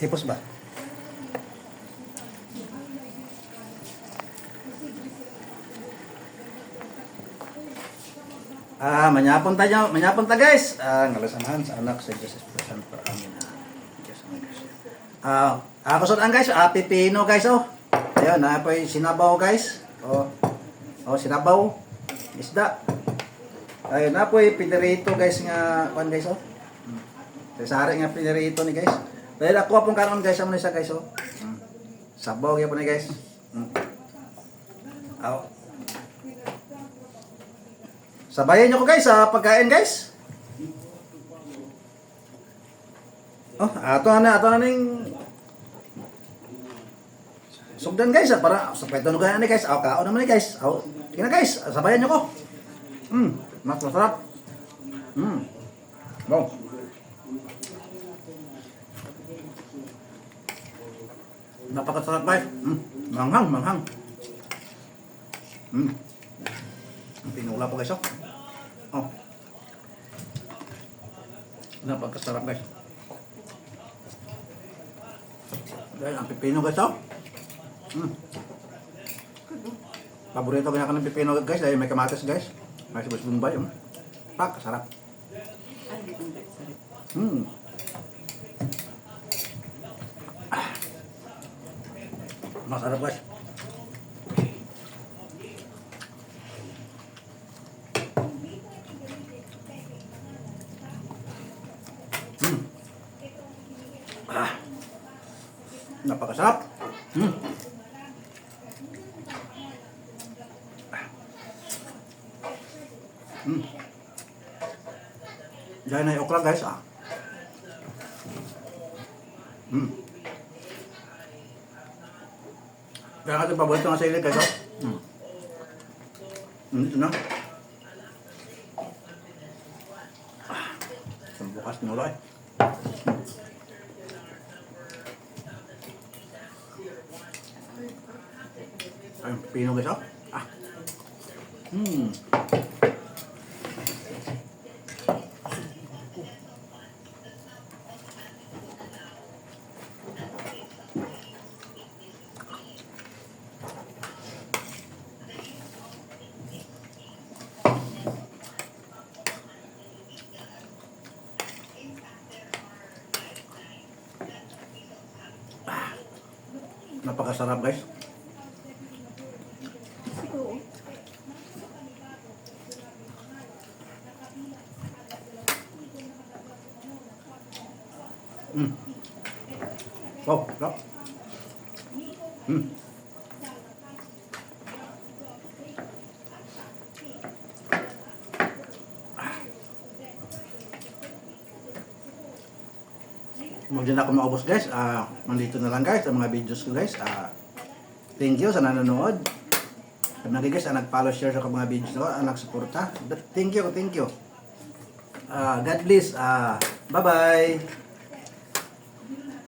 Hipos ba? Manyapon ta guys. Ngalasamahan sa anak sa Jesus present for amin. Diyos ang Diyos. Ako ang guys, pipino guys oh. Ayun, po sinabaw guys. Sinabaw. Isda. Ayun, po pinirito guys nga kan guys oh. Sari nga pinirito ni guys. Dahil ako pong karon guys amo isa guys oh. Sabaw gyapon ni guys. Sabayan nyo ko guys sa pagkain guys. Ato na ning sugdan guys para sa pweto no gani guys. Kaon naman ni guys. Tingnan guys, sabayan nyo ko. Masarap. Wow. Napakasarap guys. Manghang. Pinula po guys napakasarap guys. Dahil ang pipino guys paborito ko na ng pipino guys dahil may kamatis guys. May sibuyas bombay sarap. Masarap guys. Napakasarap. Diyan na yung okra guys Kaya natin paborito nga sa ilig guys Ito na. Bukas nulo Ay, pino guys napakasarap guys. Wow, sarap. Magdiyan ako maubos guys. Nandito na lang guys ang mga videos ko guys. Thank you sa nanonood. At nagi guys nag-follow, share sa mga videos ko, nagsuporta. Thank you. God bless. Bye bye.